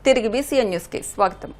తిరిగి BCN news కి స్వాగతం.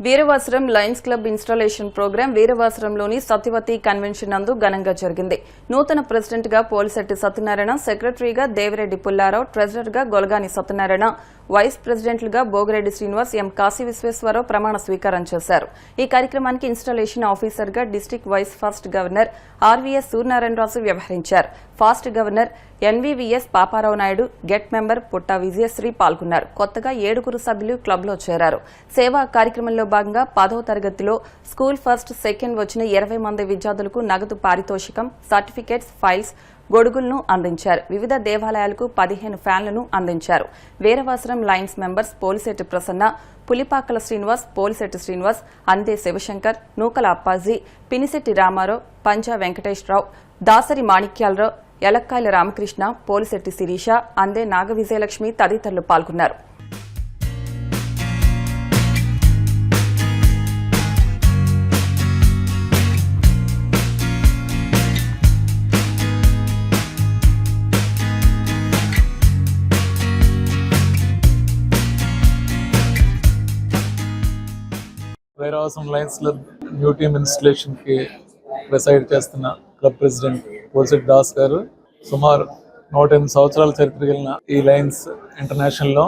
Veeravasaram lions club installation program వీరవాసరంలోని సత్యవతి కన్వెన్షన్ నందు ఘనంగా జరిగింది. నూతన ప్రెసిడెంట్ గా పోలిశెట్టి సత్యనారాయణ, సెక్రటరీగా దేవిరెడ్డి పుల్లారావు, ట్రెజరర్ గా గొలగాని సత్యనారాయణ, వైస్ ప్రెసిడెంట్లుగా భోగిరెడ్డి శ్రీనివాస్, ఎం కాశీ విశ్వేశ్వరరావు ప్రమాణ స్వీకారం చేశారు. ఈ కార్యక్రమానికి ఇన్స్టాలేషన్ ఆఫీసర్ గా district vice past governor RVS Suryanarayanaraju వ్యవహరించారు. Past governor NVVS Paparao Naidu, GET member Putta Vijayasri పాల్గొన్నారు. కొత్తగా 7 సభ్యులు క్లబ్లో చేరారు. సేవా కార్యక్రమంలో భాగంగా 10వ తరగతిలో స్కూల్ ఫస్ట్, సెకండ్ వచ్చిన 20 మంది విద్యార్థులకు నగదు పారితోషికం, సర్టిఫికెట్స్, ఫైల్స్, గొడుగులను అందించారు. వివిధ దేవాలయాలకు 15 ఫ్యాన్లను అందించారు. వీరవాసరం లయన్స్ మెంబర్స్ పోలిశెట్టి ప్రసన్న, పులిపాకల శ్రీనివాస్, పోలిశెట్టి శ్రీనివాస్, అందే శివశంకర్, నూకల అప్పాజీ, పినిశెట్టి రామారావు, పంజా వెంకటేశ్వరరావు, దాసరి మాణిక్యాలరావు, ఎలక్కాయల రామకృష్ణ, పోలిశెట్టి శిరీష, అందే నాగ విజయలక్ష్మి తదితరులు పాల్గొన్నారు. Veeravasaram lions club new team installation కి ప్రిసైడ్ చేస్తున్న క్లబ్ ప్రెసిడెంట్ పోలిశెట్టి దాస్ గారు సుమారు 108 సంవత్సరాల చరిత్ర కలిగిన ఈ లయన్స్ ఇంటర్నేషనల్ లో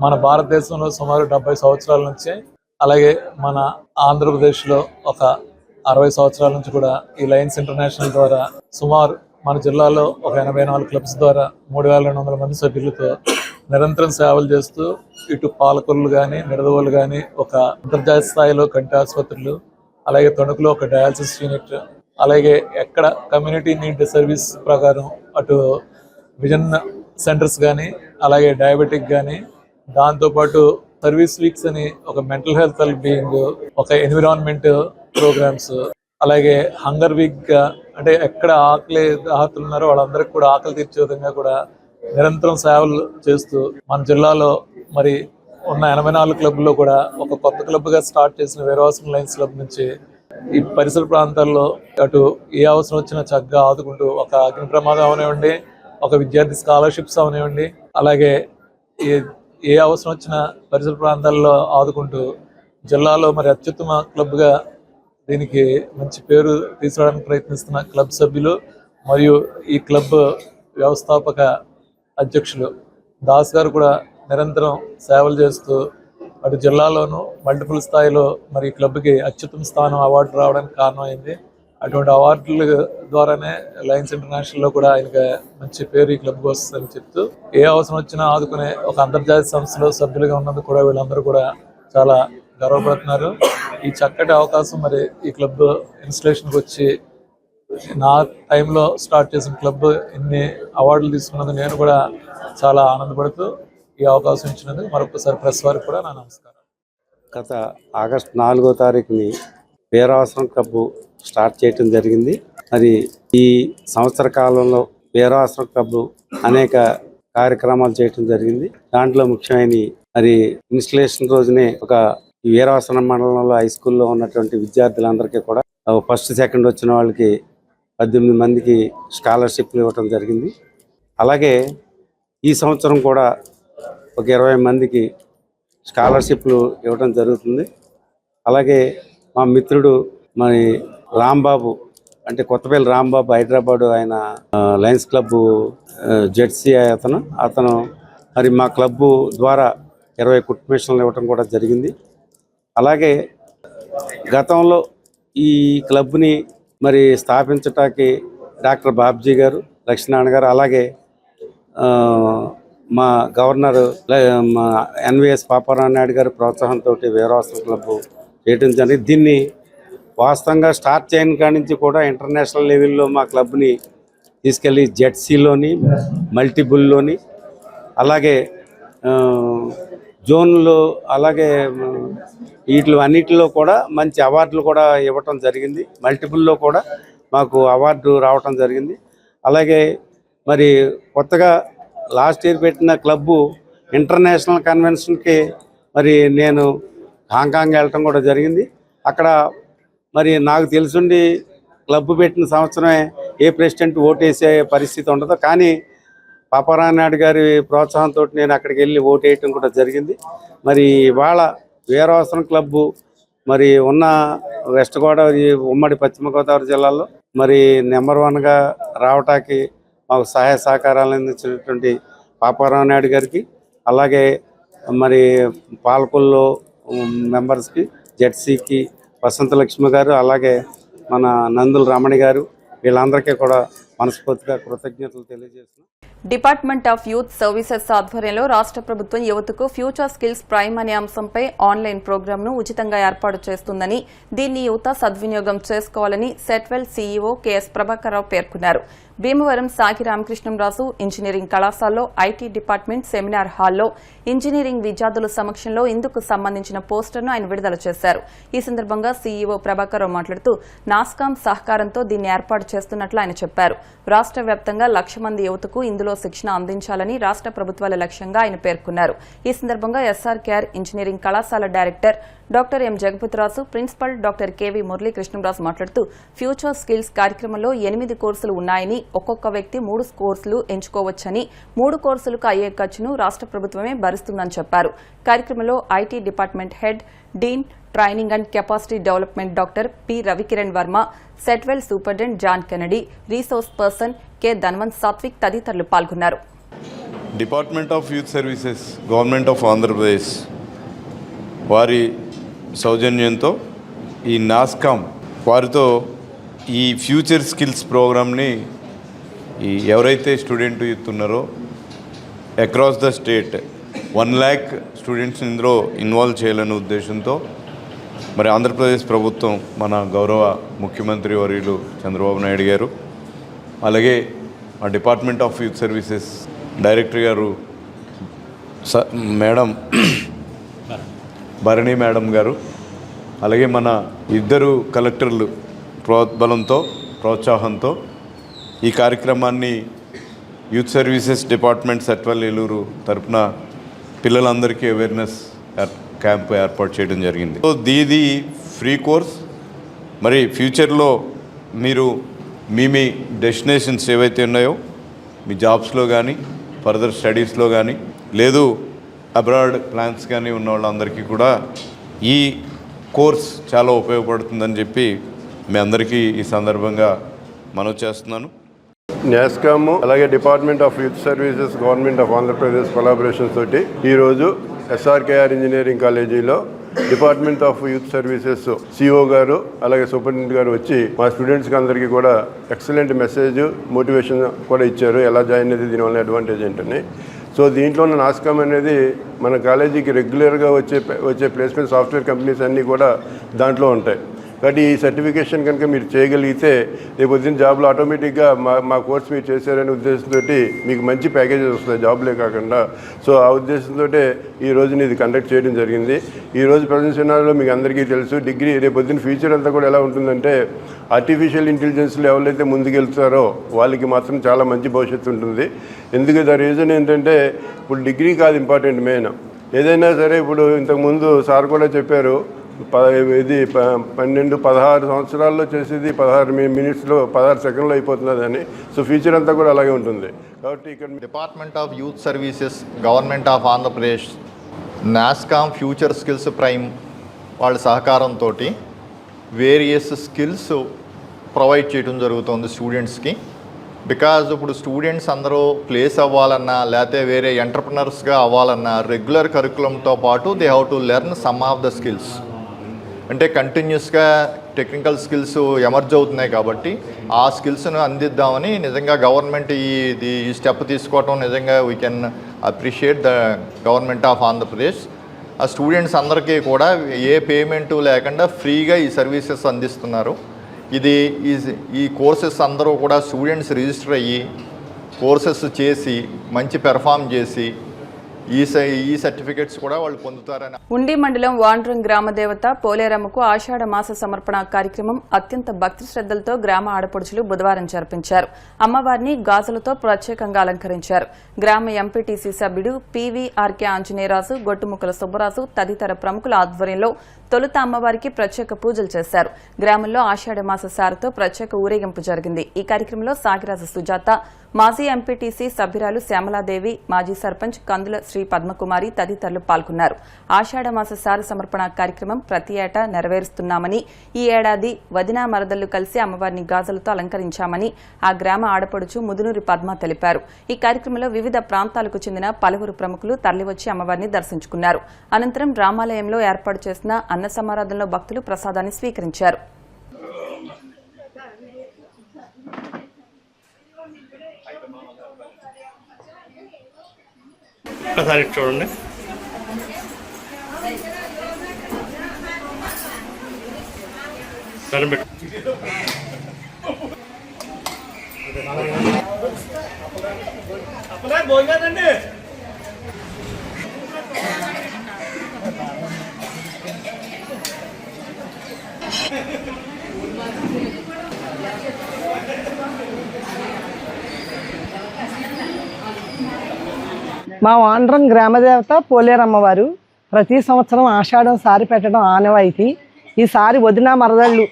మన భారతదేశంలో సుమారు 70 సంవత్సరాల నుంచి, అలాగే మన ఆంధ్రప్రదేశ్ లో ఒక 60 సంవత్సరాల నుంచి కూడా ఈ లయన్స్ ఇంటర్నేషనల్ ద్వారా సుమారు మన జిల్లాలో ఒక 84 క్లబ్స్ ద్వారా 3200 మంది సభ్యులతో నిరంతరం సేవలు చేస్తూ ఇటు పాలకొల్లు కానీ, నిడదవోలు కానీ ఒక అంతర్జాతీయ స్థాయిలో కంటి ఆసుపత్రులు, అలాగే తణుకులో ఒక డయాలసిస్ యూనిట్, అలాగే ఎక్కడ కమ్యూనిటీ నీడ్ సర్వీస్ ప్రకారం అటు విజన్ సెంటర్స్ కానీ, అలాగే డయాబెటిక్ కానీ, దాంతోపాటు సర్వీస్ వీక్స్ అని ఒక మెంటల్ హెల్త్ వెల్ బీయింగ్, ఒక ఎన్విరాన్మెంట్ ప్రోగ్రామ్స్, అలాగే హంగర్ వీక్ గా అంటే ఎక్కడ ఆకలి ఆహతులు ఉన్నారో వాళ్ళందరికీ కూడా ఆకలి తీర్చే విధంగా కూడా నిరంతరం సేవలు చేస్తూ మన జిల్లాలో మరి ఉన్న 84 క్లబ్లో కూడా ఒక కొత్త క్లబ్గా స్టార్ట్ చేసిన వీరవాసరం లయన్స్ క్లబ్ నుంచి ఈ పరిసర ప్రాంతాల్లో అటు ఏ అవసరం వచ్చినా చక్కగా ఆదుకుంటూ, ఒక అగ్ని ప్రమాదం అవనివ్వండి, ఒక విద్యార్థి స్కాలర్షిప్స్ అవనివ్వండి, అలాగే ఏ అవసరం వచ్చినా పరిసర ప్రాంతాల్లో ఆదుకుంటూ జిల్లాలో మరి అత్యుత్తమ క్లబ్గా దీనికి మంచి పేరు తీసుకురావడానికి ప్రయత్నిస్తున్న క్లబ్ సభ్యులు మరియు ఈ క్లబ్ వ్యవస్థాపక అధ్యక్షులు దాస్ గారు కూడా నిరంతరం సేవలు చేస్తూ అటు జిల్లాలోనూ మల్టిపుల్ స్థాయిలో మరి క్లబ్కి అత్యుత్తమ స్థానం అవార్డు రావడానికి కారణమైంది. అటువంటి అవార్డుల ద్వారానే లయన్స్ ఇంటర్నేషనల్లో కూడా ఆయనకి మంచి పేరు ఈ క్లబ్కి వస్తుందని చెప్తూ, ఏ అవసరం వచ్చినా ఆదుకునే ఒక అంతర్జాతీయ సంస్థలో సభ్యులుగా ఉన్నందుకు కూడా వీళ్ళందరూ కూడా చాలా గర్వపడుతున్నారు. ఈ చక్కటి అవకాశం మరి ఈ క్లబ్ ఇన్స్టలేషన్కి వచ్చి నా టైంలో స్టార్ట్ చేసిన క్లబ్ ఇన్ని అవార్డులు తీసుకున్నందుకు నేను కూడా చాలా ఆనందపడుతూ ఈ అవకాశం ఇచ్చినందుకు మరొకసారి ప్రెస్ వారికి కూడా నా నమస్కారం. గత ఆగస్టు 4వ తారీఖుని వీరవాసరం క్లబ్ స్టార్ట్ చేయటం జరిగింది. మరి ఈ సంవత్సర కాలంలో వీరవాసరం క్లబ్ అనేక కార్యక్రమాలు చేయటం జరిగింది. దాంట్లో ముఖ్యమైన మరి ఇన్స్టలేషన్ రోజునే ఒక వీరవాసరం మండలంలో హై స్కూల్లో ఉన్నటువంటి విద్యార్థులందరికీ కూడా ఫస్ట్ సెకండ్ వచ్చిన వాళ్ళకి 18 మందికి స్కాలర్షిప్లు ఇవ్వటం జరిగింది. అలాగే ఈ సంవత్సరం కూడా ఒక 20 మందికి స్కాలర్షిప్లు ఇవ్వడం జరుగుతుంది. అలాగే మా మిత్రుడు మరి రాంబాబు, అంటే కొత్తపల్లి రాంబాబు, హైదరాబాదు, ఆయన లయన్స్ క్లబ్ జెడ్సీ అతను మరి మా క్లబ్బు ద్వారా 20 కుటుంబేషన్లు ఇవ్వటం కూడా జరిగింది. అలాగే గతంలో ఈ క్లబ్ని మరి స్థాపించటానికి డాక్టర్ బాబ్జీ గారు, లక్ష్మీనారాయణ గారు, అలాగే మా గవర్నర్ మా ఎన్వీఎస్ పాపారావు నాయుడు గారి ప్రోత్సాహంతో వీరవాసరం క్లబ్ చేయడం జరిగింది. దీన్ని వాస్తవంగా స్టార్ట్ చేయని కాడి నుంచి కూడా ఇంటర్నేషనల్ లెవెల్లో మా క్లబ్ని తీసుకెళ్ళి జెడ్సీలోని, మల్టిబుల్లోని, అలాగే జోన్లో, అలాగే అన్నిటిలో కూడా మంచి అవార్డులు కూడా ఇవ్వటం జరిగింది. మల్టిపుల్లో కూడా మాకు అవార్డు రావటం జరిగింది. అలాగే మరి కొత్తగా లాస్ట్ ఇయర్ పెట్టిన క్లబ్బు ఇంటర్నేషనల్ కన్వెన్షన్కి మరి నేను హాంకాంగ్ వెళ్ళటం కూడా జరిగింది. అక్కడ మరి నాకు తెలుసుండి క్లబ్ పెట్టిన సంవత్సరమే ఏ ప్రెసిడెంట్ ఓటేసే పరిస్థితి ఉండదు. కానీ పాపారావు నాయుడు గారి ప్రోత్సాహంతో నేను అక్కడికి వెళ్ళి ఓటు వేయటం కూడా జరిగింది. మరి ఇవాళ వీరవాసరం క్లబ్బు మరి ఉన్న వెస్ట్ గోదావరి ఉమ్మడి పశ్చిమ గోదావరి జిల్లాలో మరి నెంబర్ 1గా రావటానికి మాకు సహాయ సహకారాలు అందించినటువంటి పాపారావు నాయుడు గారికి, అలాగే మరి పాలకొల్లో మెంబర్స్కి, జెడ్సీకి వసంతలక్ష్మి గారు, అలాగే మన నందుల రమణి గారు, వీళ్ళందరికీ కూడా మనస్ఫూర్తిగా కృతజ్ఞతలు తెలియజేస్తున్నాం. డిపార్ట్మెంట్ ఆఫ్ యూత్ సర్వీసెస్ ఆధ్వర్యంలో రాష్ట్ర ప్రభుత్వం యువతకు ఫ్యూచర్ స్కిల్స్ ప్రైమ్ అనే అంశంపై ఆన్లైన్ ప్రోగ్రాంను ఉచితంగా ఏర్పాటు చేస్తుందని, దీన్ని యువత సద్వినియోగం చేసుకోవాలని Setwell CEO K S Prabhakar Rao పేర్కొన్నారు. భీమవరం సాగి రామకృష్ణంరాజు ఇంజనీరింగ్ కళాశాలలో ఐటీ డిపార్ట్మెంట్ సెమినార్ హాల్లో ఇంజనీరింగ్ విద్యార్థుల సమక్షంలో ఇందుకు సంబంధించిన పోస్టర్ను ఆయన విడుదల చేశారు. ఈ సందర్భంగా సీఈఓ ప్రభాకర్ రావు మాట్లాడుతూ నాస్కాం సహకారంతో దీన్ని ఏర్పాటు చేస్తున్నట్లు ఆయన చెప్పారు. రాష్ట్ర వ్యాప్తంగా 1,00,000 మంది యువతకు ఇందులో శిక్షణ అందించాలని రాష్ట్ర ప్రభుత్వాల లక్ష్యంగా ఆయన పేర్కొన్నారు. ఈ సందర్భంగా ఎస్ఆర్కేఆర్ ఇంజనీరింగ్ కళాశాల director doctor M Jagapathiraju, principal doctor KV Muralikrishnamraju మాట్లాడుతూ ఫ్యూచర్ స్కిల్స్ కార్యక్రమంలో 8 కోర్సులు ఉన్నాయని, ఒక్కొక్క వ్యక్తి 3 కోర్సులు ఎంచుకోవచ్చని, 3 కోర్సులకు అయ్యే ఖర్చును రాష్ట్ర ప్రభుత్వమే భరిస్తుందని చెప్పారు. కార్యక్రమంలో IT department head, dean training and capacity development doctor P Ravikiran Varma, సెట్వెల్ superintendent John Kennedy, resource person K Dhanvanth Satvik తదితరులు పాల్గొన్నారు. Department of youth services, government of Andhra Pradesh వారి సౌజన్యంతో ఈ నాస్కామ్ వారితో ఈ ఫ్యూచర్ స్కిల్స్ ప్రోగ్రామ్ని ఎవరైతే స్టూడెంట్ యూత్ ఉన్నారో across the state 1 lakh students ఇందులో ఇన్వాల్వ్ చేయాలనే ఉద్దేశంతో మరి ఆంధ్రప్రదేశ్ ప్రభుత్వం, మన గౌరవ ముఖ్యమంత్రి వర్యులు చంద్రబాబు నాయుడు గారు, అలాగే మా department of youth services director గారు మేడం భరణి మేడం గారు, అలాగే మన 2 కలెక్టర్లు ప్రోద్బలంతో, ప్రోత్సాహంతో ఈ కార్యక్రమాన్ని youth services department Setwell Eluru తరపున పిల్లలందరికీ అవేర్నెస్ క్యాంప్ ఏర్పాటు చేయడం జరిగింది. సో దీది ఫ్రీ కోర్స్. మరి ఫ్యూచర్లో మీరు మీ డెస్టినేషన్స్ ఏవైతే ఉన్నాయో మీ జాబ్స్లో కానీ, ఫర్దర్ స్టడీస్లో కానీ, లేదు అబ్రాడ్ ప్లాన్స్ కానీ ఉన్న వాళ్ళందరికీ కూడా ఈ కోర్స్ చాలా ఉపయోగపడుతుందని చెప్పి మీ అందరికీ ఈ సందర్భంగా మనవి చేస్తున్నాను. నాస్కామ్ అలాగే department of youth services, government of Andhra Pradesh collaborations తోటి ఈరోజు ఎస్ఆర్కేఆర్ ఇంజనీరింగ్ కాలేజీలో department of youth services CO గారు అలాగే సూపరింటెండెంట్ గారు వచ్చి మా స్టూడెంట్స్కి అందరికీ కూడా ఎక్సలెంట్ మెసేజ్, మోటివేషన్ కూడా ఇచ్చారు. ఎలా జాయిన్ అయితే దీనివల్ల అడ్వాంటేజ్ ఏంటని. సో దీంట్లో ఉన్న నాస్కామ్ అనేది మన కాలేజీకి రెగ్యులర్గా వచ్చే ప్లేస్మెంట్ సాఫ్ట్వేర్ కంపెనీస్ అన్నీ కూడా దాంట్లో ఉంటాయి. కాబట్టి ఈ సర్టిఫికేషన్ కనుక మీరు చేయగలిగితే రేపు వచ్చిన జాబ్లో ఆటోమేటిక్గా మా కోర్స్ మీరు చేశారనే ఉద్దేశంతో మీకు మంచి ప్యాకేజెస్ వస్తాయి, జాబ్లే కాకుండా. సో ఆ ఉద్దేశంతో ఈ రోజుని ఇది కండక్ట్ చేయడం జరిగింది. ఈ రోజు ప్రజెంట్ సినారియోలో మీకు అందరికీ తెలుసు, డిగ్రీ రేపు వచ్చిన ఫ్యూచర్ అంతా కూడా ఎలా ఉంటుందంటే ఆర్టిఫిషియల్ ఇంటెలిజెన్స్లో ఎవరైతే ముందుకెళ్తారో వాళ్ళకి మాత్రం చాలా మంచి భవిష్యత్తు ఉంటుంది. ఎందుకు ద రీజన్ ఏంటంటే ఇప్పుడు డిగ్రీ కాదు ఇంపార్టెంట్, మెయిన్ ఏదైనా సరే. ఇప్పుడు ఇంతకుముందు సార్ కూడా చెప్పారు, ఇది 12-16 సంవత్సరాల్లో చేసేది 16 మినిట్స్లో 16 సెకండ్లో అయిపోతున్నదని. సో ఫ్యూచర్ అంతా కూడా అలాగే ఉంటుంది. కాబట్టి ఇక్కడ department of youth services, government of Andhra Pradesh, NASSCOM future skills prime వాళ్ళ సహకారంతో వేరియస్ స్కిల్స్ ప్రొవైడ్ చేయడం జరుగుతుంది స్టూడెంట్స్కి. బికాజ్ ఇప్పుడు స్టూడెంట్స్ అందరూ ప్లేస్ అవ్వాలన్నా, లేకపోతే వేరే ఎంటర్ప్రినర్స్గా అవ్వాలన్నా రెగ్యులర్ కరికులంతో పాటు they have to learn some of the skills. అంటే కంటిన్యూస్గా టెక్నికల్ స్కిల్స్ ఎమర్జ్ అవుతున్నాయి కాబట్టి ఆ స్కిల్స్ను అందిద్దామని నిజంగా గవర్నమెంట్ ఈ స్టెప్ తీసుకోవటం నిజంగా we can appreciate the government of Andhra Pradesh. ఆ స్టూడెంట్స్ అందరికీ కూడా ఏ పేమెంటు లేకుండా ఫ్రీగా ఈ సర్వీసెస్ అందిస్తున్నారు. ఈ కోర్సెస్ అందరూ కూడా స్టూడెంట్స్ రిజిస్టర్ అయ్యి కోర్సెస్ చేసి మంచి పెర్ఫామ్ చేసి ఈ సర్టిఫికేట్స్ కూడా వాళ్ళు పొందుతారని. ఉండి మండలం వాండ్రం గ్రామ దేవత పోలేరమ్మకు ఆషాఢ మాస సమర్పణ కార్యక్రమం అత్యంత భక్తి శ్రద్దలతో గ్రామ ఆడపడుచులు బుధవారం జరిపించారు. అమ్మవారిని గాజులతో ప్రత్యేకంగా అలంకరించారు. గ్రామ ఎంపీటీసీ సభ్యుడు పీవీఆర్కే ఆంజనేయరాజు, గొట్టుముక్కల సుబ్బరాజు తదితర ప్రముఖుల ఆధ్వర్యంలో తొలుత అమ్మవారికి ప్రత్యేక పూజలు చేశారు. గ్రామంలో ఆషాఢ మాస సారతో ప్రత్యేక ఊరేగింపు జరిగింది. ఈ కార్యక్రమంలో సాగిరాజు సుజాత, మాజీ ఎంపీటీసీ సభ్యురాలు శ్యామలాదేవి, మాజీ సర్పంచ్ కందుల శ్రీ పద్మకుమారి తదితరులు పాల్గొన్నారు. ఆషాఢ మాస సార సమర్పణ కార్యక్రమం ప్రతి ఏటా నెరవేరుస్తున్నామని, ఈ ఏడాది వదినా మరదళ్లు కలిసి అమ్మవారిని గాజులతో అలంకరించామని ఆ గ్రామ ఆడపడుచు ముదునూరి పద్మ తెలిపారు. ఈ కార్యక్రమంలో వివిధ ప్రాంతాలకు చెందిన పలువురు ప్రముఖులు తరలివచ్చి అమ్మవారిని దర్శించుకున్నారు. అనంతరం రామాలయంలో ఏర్పాటు చేసిన అన్న సమారాధనలో భక్తులు ప్రసాదాన్ని స్వీకరించారు. ఒకసారి చూడండి. మా వాండ్రం గ్రామదేవత పోలేరమ్మవారు ప్రతి సంవత్సరం ఆషాఢం సారి పెట్టడం ఆనవాయితీ. ఈసారి వదిన మరదళ్ళు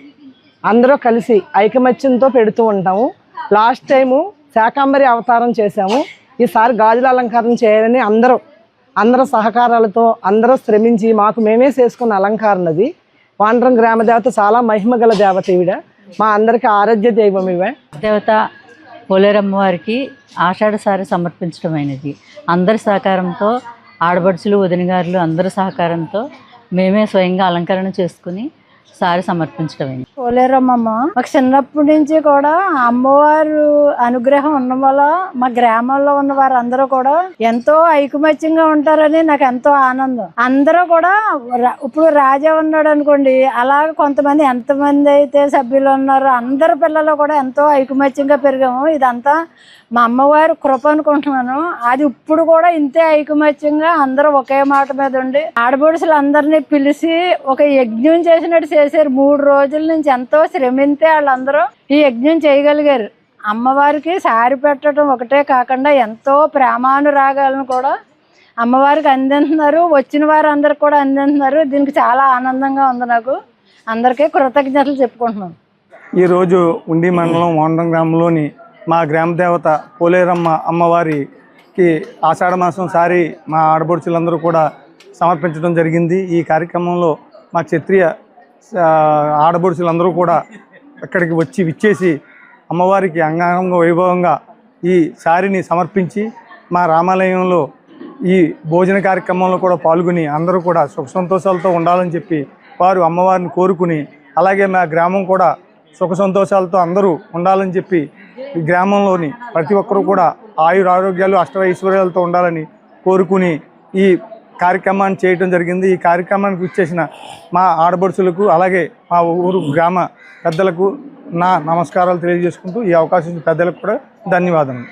అందరూ కలిసి ఐకమత్యంతో పెడుతూ ఉంటాము. లాస్ట్ టైము శాకాంబరి అవతారం చేశాము. ఈసారి గాజుల అలంకారం చేయాలని అందరూ సహకారాలతో అందరూ శ్రమించి మాకు మేమే చేసుకున్న అలంకారం అది. వాండ్రం గ్రామదేవత చాలా మహిమగల దేవత ఈవిడ. మా అందరికీ ఆరాధ్య దైవం ఇవే. దేవత పోలేరమ్మ వారికి ఆషాఢ సారి సమర్పించడమైనది. అందరి సహకారంతో, ఆడబడుచులు వదినగారులు అందరి సహకారంతో మేమే స్వయంగా అలంకరణ చేసుకుని సారి సమర్పించడమైనది. పోలేరమ్మమ్మ మాకు చిన్నప్పటి నుంచి కూడా అమ్మవారు అనుగ్రహం ఉన్న వల్ల మా గ్రామంలో ఉన్న వారందరూ కూడా ఎంతో ఐకమత్యంగా ఉంటారని నాకు ఎంతో ఆనందం. అందరూ కూడా ఇప్పుడు రాజా ఉన్నాడు అనుకోండి, అలాగే కొంతమంది ఎంతమంది అయితే సభ్యులు ఉన్నారో అందరి పిల్లలు కూడా ఎంతో ఐకమత్యంగా పెరిగాము. ఇదంతా మా అమ్మవారి కృప అనుకుంటున్నాను. అది ఇప్పుడు కూడా ఇంతే ఐకమత్యంగా అందరూ ఒకే మాట మీద ఉండి ఆడబడుసులు అందరినీ పిలిచి ఒక యజ్ఞం చేసినట్టు చేశారు. 3 రోజుల నుంచి ఎంతో శ్రమింతే వాళ్ళందరూ ఈ యజ్ఞం చేయగలిగారు. అమ్మవారికి సారి పెట్టడం ఒకటే కాకుండా ఎంతో ప్రేమానురాగాలను కూడా అమ్మవారికి అందిస్తున్నారు. వచ్చిన వారు అందరికి కూడా అందిస్తున్నారు. దీనికి చాలా ఆనందంగా ఉంది. నాకు అందరికీ కృతజ్ఞతలు చెప్పుకుంటున్నాను. ఈరోజు ఉండి మండలం వాండ్రం గ్రామంలోని మా గ్రామ దేవత పోలేరమ్మ అమ్మవారికి ఆషాఢ మాసం సారి మా ఆడపడుచులందరూ కూడా సమర్పించడం జరిగింది. ఈ కార్యక్రమంలో మా క్షత్రియ ఆడపడుచులందరూ కూడా ఇక్కడికి విచ్చేసి అమ్మవారికి అంగరంగ వైభవంగా ఈ సారిని సమర్పించి మా రామాలయంలో ఈ భోజన కార్యక్రమంలో కూడా పాల్గొని అందరూ కూడా సుఖ సంతోషాలతో ఉండాలని చెప్పి వారు అమ్మవారిని కోరుకుని, అలాగే మా గ్రామం కూడా సుఖ సంతోషాలతో అందరూ ఉండాలని చెప్పి ఈ గ్రామంలోని ప్రతి ఒక్కరూ కూడా ఆరోగ్యాలు అష్టైశ్వర్యాలతో ఉండాలని కోరుకుని ఈ కార్యక్రమాన్ని చేయడం జరిగింది. ఈ కార్యక్రమానికి విచ్చేసిన మా ఆడపడుచులకు అలాగే మా ఊరు గ్రామ పెద్దలకు నా నమస్కారాలు తెలియజేసుకుంటూ ఈ అవకాశం పెద్దలకు కూడా ధన్యవాదాలు.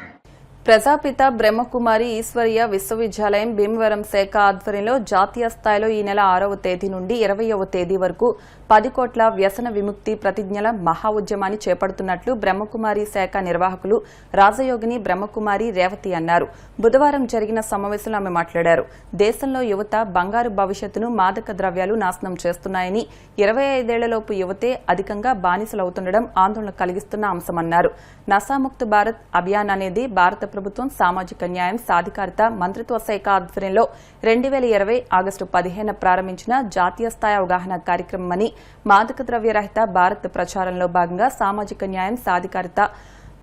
ప్రజాపిత బ్రహ్మకుమారి ఈశ్వరీయ విశ్వవిద్యాలయం భీమవరం శాఖ ఆధ్వర్యంలో జాతీయ స్థాయిలో ఈ నెల 6వ తేదీ నుండి 20వ తేదీ వరకు 10 కోట్ల వ్యసన విముక్తి ప్రతిజ్ఞల మహా ఉద్యమాన్ని చేపడుతున్నట్లు బ్రహ్మకుమారి శాఖ నిర్వాహకులు రాజయోగిని బ్రహ్మకుమారి రేవతి అన్నారు. బుధవారం జరిగిన సమావేశంలో ఆమె మాట్లాడారు. దేశంలో యువత బంగారు భవిష్యత్తును మాదక ద్రవ్యాలు నాశనం చేస్తున్నాయని, 25 ఏళ్లలోపు యువతే అధికంగా బానిసలవుతుండడం ఆందోళన కలిగిస్తున్న అంశమన్నారు. నశాముక్త భారత్ అభియాన్ అనేది భారత ప్రభుత్వం సామాజిక న్యాయం సాధికారత మంత్రిత్వ శాఖ ఆధ్వర్యంలో 2020 ఆగస్టు 15న ప్రారంభించిన జాతీయ స్థాయి అవగాహన కార్యక్రమమని, మాదక ద్రవ్య రహిత భారత్ ప్రచారంలో భాగంగా సామాజిక న్యాయం సాధికారత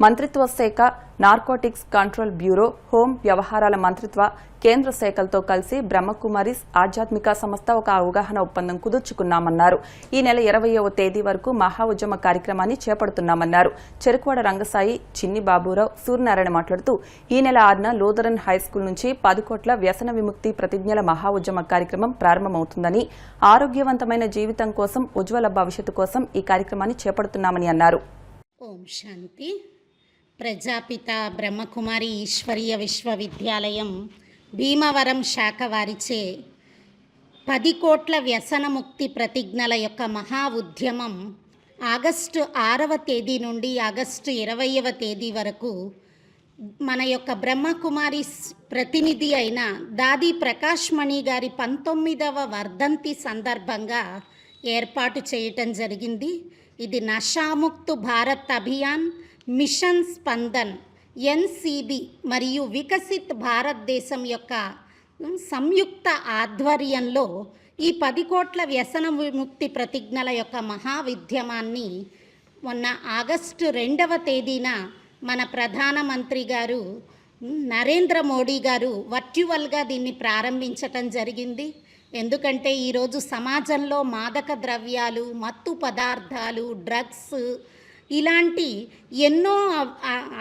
మంత్రిత్వ శాఖ, నార్కోటిక్స్ కంట్రోల్ బ్యూరో, హోం వ్యవహారాల మంత్రిత్వ కేంద్ర శాఖలతో కలిసి బ్రహ్మకుమారిస్ ఆధ్యాత్మిక సంస్థ ఒక అవగాహన ఒప్పందం కుదుర్చుకున్నామన్నారు. ఈ నెల 20వ తేదీ వరకు మహా ఉద్యమ కార్యక్రమాన్ని చేపడుతున్నామన్నారు. చెరుకువాడ రంగసాయి, చిన్ని బాబురావు, సూర్యనారాయణ మాట్లాడుతూ ఈ నెల 6న లూథరన్ హైస్కూల్ నుంచి 10 కోట్ల వ్యసన విముక్తి ప్రతిజ్ఞల మహా ఉద్యమ కార్యక్రమం ప్రారంభమవుతుందని, ఆరోగ్యవంతమైన జీవితం కోసం, ఉజ్వల భవిష్యత్తు కోసం ఈ కార్యక్రమాన్ని చేపడుతున్నామని అన్నారు. ఓం శాంతి. ప్రజాపిత బ్రహ్మకుమారి ఈశ్వరీయ విశ్వవిద్యాలయం భీమవరం శాఖ వారిచే 10 కోట్ల వ్యసనముక్తి ప్రతిజ్ఞల యొక్క మహా ఉద్యమం ఆగస్టు 6వ తేదీ నుండి ఆగస్టు 20వ తేదీ వరకు మన యొక్క బ్రహ్మకుమారి ప్రతినిధి అయిన దాది ప్రకాష్ మణి గారి 19వ వర్ధంతి సందర్భంగా ఏర్పాటు చేయటం జరిగింది. ఇది నషాముక్త్ భారత్ అభియాన్, మిషన్ స్పందన్, ఎన్సిబి మరియు వికసిత్ భారతదేశం యొక్క సంయుక్త ఆధ్వర్యంలో ఈ 10 కోట్ల వ్యసన విముక్తి ప్రతిజ్ఞల యొక్క మహావిద్యమాన్ని మొన్న ఆగస్టు 2వ తేదీన మన ప్రధానమంత్రి గారు నరేంద్ర మోడీ గారు వర్చువల్గా దీన్ని ప్రారంభించటం జరిగింది. ఎందుకంటే ఈరోజు సమాజంలో మాదక ద్రవ్యాలు, మత్తు పదార్థాలు, డ్రగ్స్ ఇలాంటి ఎన్నో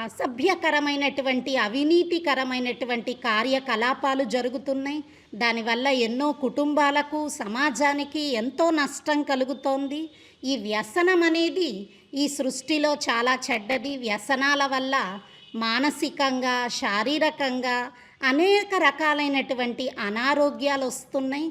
అసభ్యకరమైనటువంటి అవినీతికరమైనటువంటి కార్యకలాపాలు జరుగుతున్నాయి. దానివల్ల ఎన్నో కుటుంబాలకు, సమాజానికి ఎంతో నష్టం కలుగుతోంది. ఈ వ్యసనం అనేది ఈ సృష్టిలో చాలా చెడ్డది. వ్యసనాల వల్ల మానసికంగా, శారీరకంగా అనేక రకాలైనటువంటి అనారోగ్యాలు వస్తున్నాయి.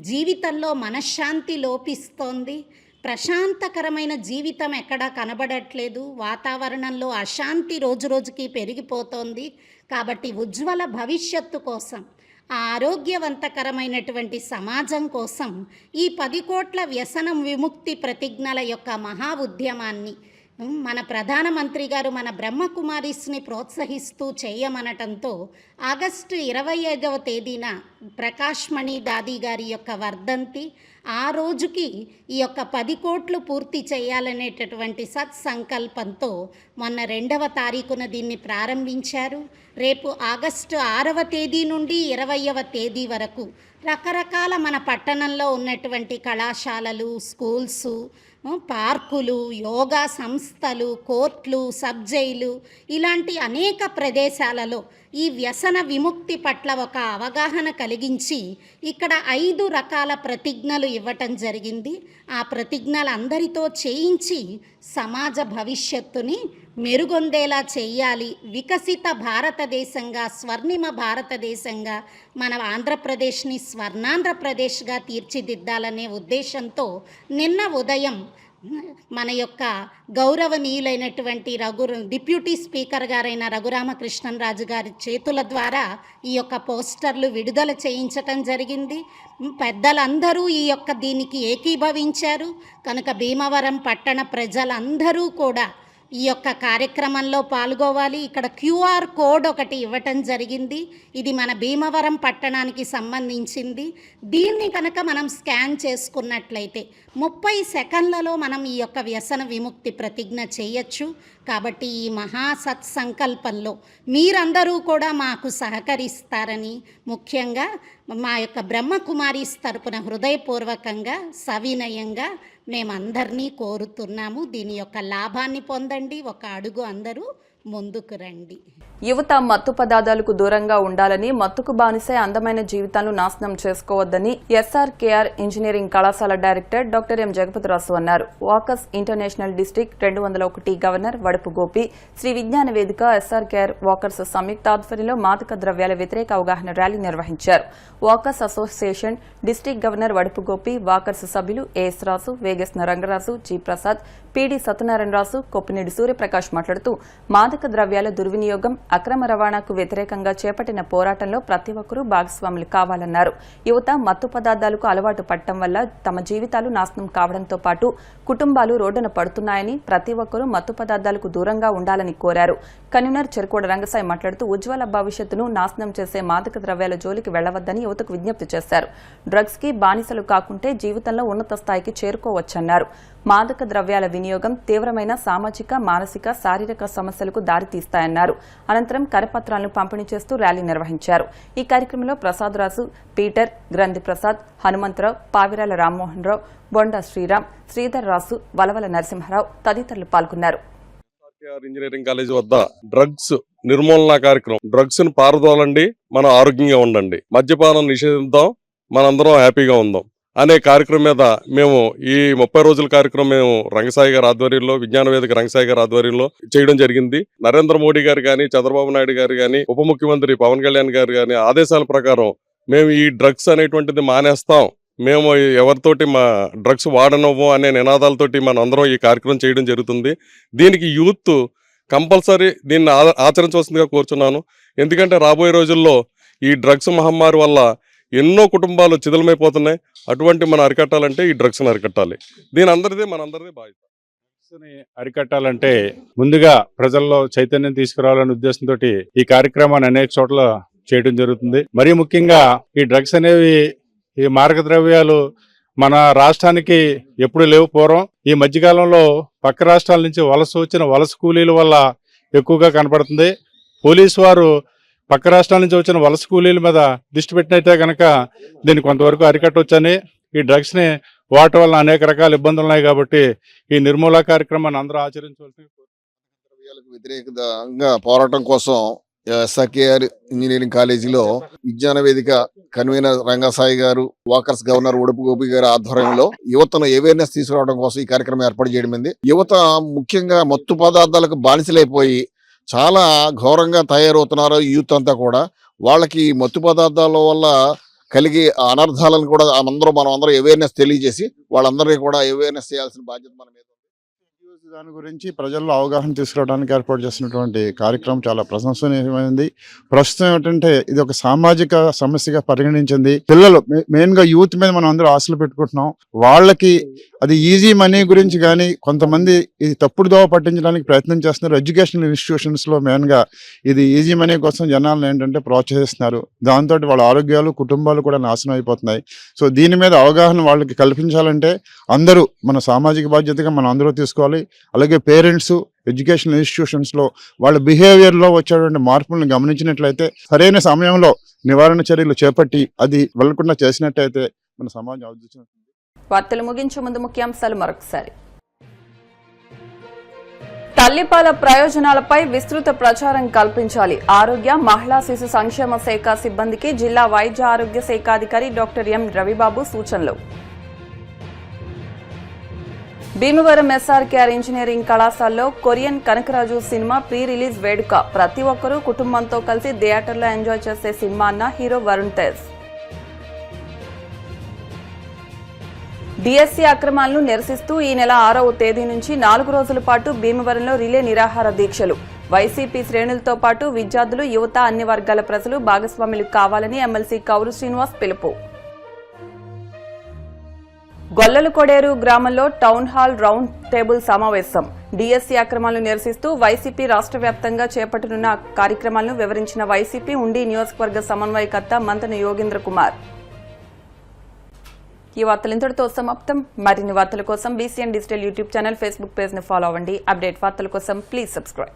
జీవితంలో మనశ్శాంతి లోపిస్తోంది. ప్రశాంతకరమైన జీవితం ఎక్కడా కనబడట్లేదు. వాతావరణంలో అశాంతి రోజురోజుకి పెరిగిపోతోంది. కాబట్టి ఉజ్వల భవిష్యత్తు కోసం, ఆరోగ్యవంతకరమైనటువంటి సమాజం కోసం ఈ 10 కోట్ల వ్యసనం విముక్తి ప్రతిజ్ఞల యొక్క మహా ఉద్యమాన్ని మన ప్రధానమంత్రి గారు మన బ్రహ్మకుమారిస్ని ప్రోత్సహిస్తూ చేయమనటంతో ఆగస్టు 25వ తేదీన ప్రకాష్ మణి దాది గారి యొక్క వర్ధంతి, ఆ రోజుకి ఈ యొక్క 10 కోట్లు పూర్తి చేయాలనేటటువంటి సత్సంకల్పంతో మొన్న 2వ తారీఖున దీన్ని ప్రారంభించారు. రేపు ఆగస్టు 6వ తేదీ నుండి 20వ తేదీ వరకు రకరకాల మన పట్టణంలో ఉన్నటువంటి కళాశాలలు, స్కూల్సు, పార్కులు, యోగా సంస్థలు, కోర్టులు, సబ్ జైలు ఇలాంటి అనేక ప్రదేశాలలో ఈ వ్యసన విముక్తి పట్ల ఒక అవగాహన కలిగించి ఇక్కడ 5 రకాల ప్రతిజ్ఞలు ఇవ్వటం జరిగింది. ఆ ప్రతిజ్ఞలు అందరితో చేయించి సమాజ భవిష్యత్తుని మెరుగొందేలా చేయాలి. వికసిత భారతదేశంగా, స్వర్ణిమ భారతదేశంగా మన ఆంధ్రప్రదేశ్ని స్వర్ణాంధ్రప్రదేశ్గా తీర్చిదిద్దాలనే ఉద్దేశంతో నిన్న ఉదయం మన యొక్క గౌరవనీయులైనటువంటి డిప్యూటీ స్పీకర్ గారైన రఘురామకృష్ణరాజు గారి చేతుల ద్వారా ఈ యొక్క పోస్టర్లు విడుదల చేయించటం జరిగింది. పెద్దలందరూ ఈ యొక్క దీనికి ఏకీభవించారు. కనుక భీమవరం పట్టణ ప్రజలందరూ కూడా ఈ యొక్క కార్యక్రమంలో పాల్గొవాలి. ఇక్కడ QR కోడ్ ఒకటి ఇవ్వటం జరిగింది. ఇది మన భీమవరం పట్టణానికి సంబంధించింది. దీన్ని కనుక మనం స్కాన్ చేసుకున్నట్లయితే 30 సెకండ్లలో మనం ఈ యొక్క వ్యసన విముక్తి ప్రతిజ్ఞ చేయొచ్చు. కాబట్టి ఈ మహా సత్సంకల్పంలో మీరందరూ కూడా మాకు సహకరిస్తారని, ముఖ్యంగా మా యొక్క బ్రహ్మకుమారీస్ తరపున హృదయపూర్వకంగా, సవినయంగా మేమందరినీ కోరుతున్నాము. దీని యొక్క లాభాన్ని పొందండి. ఒక అడుగు అందరూ ముందుకు రండి. యువత మత్తు పదార్థాలకు దూరంగా ఉండాలని, మత్తుకు బానిసే అందమైన జీవితాలను నాశనం చేసుకోవద్దని SRKR ఇంజనీరింగ్ కళాశాల డైరెక్టర్ డాక్టర్ ఎం జగపతిరాసు అన్నారు. Walkers international district 201 governor Vadupu Gopi, Sri Vignana Vedika, SRKR walkers సంయుక్త ఆధ్వర్యంలో మాదక ద్రవ్యాల వ్యతిరేక అవగాహన ర్యాలీ నిర్వహించారు. Walkers association district governor Vadupu Gopi, walkers సభ్యులు AS Rasu, Vegas Rangaraju, G Prasad, PD Satyanarayanaraju, Koppinedi Suryaprakash మాట్లాడుతూ మాదక ద్రవ్యాల దుర్వినియోగం, అక్రమ రవాణాకు వ్యతిరేకంగా చేపట్టిన పోరాటంలో ప్రతి ఒక్కరూ భాగస్వాములు కావాలన్నారు. యువత మత్తు పదార్థాలకు అలవాటు పడటం వల్ల తమ జీవితాలు నాశనం కావడంతో పాటు కుటుంబాలు రోడ్డున పడుతున్నాయని, ప్రతి ఒక్కరూ మత్తు పదార్థాలకు దూరంగా ఉండాలని కోరారు. కన్వీనర్ చెరుకోడ రంగసాయి మాట్లాడుతూ ఉజ్వల భవిష్యత్తును నాశనం చేసే మాదక ద్రవ్యాల జోలికి వెళ్లవద్దని యువతకు విజ్ఞప్తి చేశారు. డ్రగ్స్ కి బానిసలు కాకుంటే జీవితంలో ఉన్నత స్థాయికి చేరుకోవచ్చన్నారు. మాదక ద్రవ్యాల వినియోగం తీవ్రమైన సామాజిక, మానసిక, శారీరక సమస్యలకు దారితీస్తాయన్నారు. అనంతరం కరపత్రాలను పంపిణీ చేస్తూ ర్యాలీ నిర్వహించారు. ఈ కార్యక్రమంలో ప్రసాదరాజు, పీటర్, గ్రంథి ప్రసాద్, హనుమంతరావు, పావిరాల రామ్మోహన్ రావు, బొండా శ్రీరామ్, శ్రీధర్ రాసు, వలవల నరసింహారావు తదితరులు పాల్గొన్నారు. ఇంజనీరింగ్ కాలేజ్ వద్ద డ్రగ్స్ నిర్మూలన కార్యక్రమం. డ్రగ్స్ ను పారదోలండి, మనం ఆరోగ్యంగా ఉండండి. మద్యపానం నిషేధిద్దాం, మనందరం హ్యాపీగా ఉందాం. అనే కార్యక్రమం మీద మేము ఈ 30 రోజుల కార్యక్రమం మేము రంగసాయి గారి ఆధ్వర్యంలో, విజ్ఞాన వేదిక రంగసాయి గారి ఆధ్వర్యంలో చేయడం జరిగింది. నరేంద్ర మోడీ గారు కానీ, చంద్రబాబు నాయుడు గారు కానీ, ఉప ముఖ్యమంత్రి పవన్ కళ్యాణ్ గారు కానీ ఆదేశాల ప్రకారం మేము ఈ డ్రగ్స్ అనేటువంటిది మానేస్తాం, మేము ఎవరితోటి మా డ్రగ్స్ వాడనవ్వు అనే నినాదాలతోటి మన అందరం ఈ కార్యక్రమం చేయడం జరుగుతుంది. దీనికి యూత్ కంపల్సరీ దీన్ని ఆచరించవలసిందిగా కోరుచున్నాను. ఎందుకంటే రాబోయే రోజుల్లో ఈ డ్రగ్స్ మహమ్మారి వల్ల ఎన్నో కుటుంబాలు చిదలమైపోతున్నాయి. అటువంటి మనం అరికట్టాలంటే ఈ డ్రగ్స్ని అరికట్టాలి. మనందరిదే బాధ్యత. అరికట్టాలంటే ముందుగా ప్రజల్లో చైతన్యం తీసుకురావాలనే ఉద్దేశంతో ఈ కార్యక్రమాన్ని అనేక చోట్ల చేయడం జరుగుతుంది. మరీ ముఖ్యంగా ఈ డ్రగ్స్ అనేవి, ఈ మారకద్రవ్యాలు మన రాష్ట్రానికి ఎప్పుడు లేవు. పూర్వం ఈ మధ్యకాలంలో పక్క రాష్ట్రాల నుంచి వచ్చిన వలస కూలీల వల్ల ఎక్కువగా కనపడుతుంది. పోలీసు వారు పక్క రాష్ట్రాల నుంచి వచ్చిన వలస కూలీల మీద దృష్టి పెట్టినట్టే కనుక దీన్ని కొంతవరకు అరికట్టవచ్చని, ఈ డ్రగ్స్ని వాడటం వల్ల అనేక రకాల ఇబ్బందులు ఉన్నాయి కాబట్టి ఈ నిర్మూలన కార్యక్రమాన్ని అందరూ ఆచరించవలసి. వ్యతిరేకంగా పోరాటం కోసం ఎస్ఆర్కేఆర్ ఇంజనీరింగ్ కాలేజీలో విజ్ఞాన వేదిక కన్వీనర్ రంగసాయి గారు, వాకర్స్ గవర్నర్ ఉడుపు గోపి గారి ఆధ్వర్యంలో యువతను అవేర్నెస్ తీసుకురావడం కోసం ఈ కార్యక్రమం ఏర్పాటు చేయడం. యువత ముఖ్యంగా మత్తు పదార్థాలకు బానిసలైపోయి చాలా ఘోరంగా తయారవుతున్నారు. యూత్ అంతా కూడా వాళ్ళకి మత్తు పదార్థాల వల్ల కలిగే అనర్థాలను కూడా మనం అందరం అవేర్నెస్ తెలియజేసి వాళ్ళందరినీ కూడా అవేర్నెస్ చేయాల్సిన బాధ్యత మన మీద. దాని గురించి ప్రజల్లో అవగాహన తీసుకురావడానికి ఏర్పాటు చేసినటువంటి కార్యక్రమం చాలా ప్రశంసనీయమైనది. ప్రస్తుతం ఏంటంటే ఇది ఒక సామాజిక సమస్యగా పరిగణించింది. పిల్లలు మెయిన్గా యూత్ మీద మనం అందరూ ఆశలు పెట్టుకుంటున్నాం. వాళ్ళకి అది ఈజీ మనీ గురించి కానీ కొంతమంది ఇది తప్పుడు దోవ పట్టించడానికి ప్రయత్నం చేస్తున్నారు. ఎడ్యుకేషనల్ ఇన్స్టిట్యూషన్స్లో మెయిన్గా ఇది ఈజీ మనీ కోసం జనాలను ఏంటంటే ప్రోత్సహిస్తున్నారు. దాంతో వాళ్ళ ఆరోగ్యాలు, కుటుంబాలు కూడా నాశనం అయిపోతున్నాయి. సో దీని మీద అవగాహన వాళ్ళకి కల్పించాలంటే అందరూ మన సామాజిక బాధ్యతగా మనం అందరూ తీసుకోవాలి. అలాగే పేరెంట్స్, ఎడ్యుకేషనల్ ఇన్స్టిట్యూషన్స్లో వాళ్ళ బిహేవియర్లో వచ్చేటువంటి మార్పులను గమనించినట్లయితే సరైన సమయంలో నివారణ చర్యలు చేపట్టి అది వెళ్లకుండా చేసినట్టయితే మన సమాజం అభివృద్ధి. వార్తలు ముగించే ముందు ముఖ్యాంశాలు మరొకసారి. తల్లిపాల ప్రయోజనాలపై విస్తృత ప్రచారం కల్పించాలి. ఆరోగ్య, మహిళా శిశు సంక్షేమ శాఖ సిబ్బందికి జిల్లా వైద్య ఆరోగ్య శాఖ అధికారి డాక్టర్ ఎం రవిబాబు సూచనలు. భీమవరం ఎస్ఆర్కేఆర్ ఇంజనీరింగ్ కళాశాలలో Korean Kanakaraju cinema pre release వేడుక. ప్రతి ఒక్కరూ కుటుంబంతో కలిసి థియేటర్లో ఎంజాయ్ చేసే సినిమా అన్న హీరో వరుణ్ తేజ్. డిఎస్సీ అక్రమాలను నిరసిస్తూ ఈ నెల 6వ తేదీ నుంచి 4 రోజుల పాటు భీమవరంలో రిలే నిరాహార దీక్షలు. వైసీపీ శ్రేణులతో పాటు విద్యార్థులు, యువత, అన్ని వర్గాల ప్రజలు భాగస్వాములు కావాలని ఎమ్మెల్సీ కౌరు శ్రీనివాస్ పిలుపు. గొల్లలకొడేరు గ్రామంలో టౌన్ హాల్ రౌండ్ టేబుల్ సమావేశం. డిఎస్సీ అక్రమాలను నిరసిస్తూ వైసీపీ రాష్ట్ర వ్యాప్తంగా చేపట్టనున్న కార్యక్రమాలను వివరించిన వైసీపీ ఉండి నియోజకవర్గ సమన్వయకర్త మంతన యోగేంద్ర కుమార్. ఈ వార్తలు ఇంతటితో సమాప్తం. మరిన్ని వార్తల కోసం BCN digital YouTube channel, Facebook page ని ఫాలో అవ్వండి. అప్డేట్ వార్తల కోసం ప్లీజ్ సబ్స్క్రైబ్.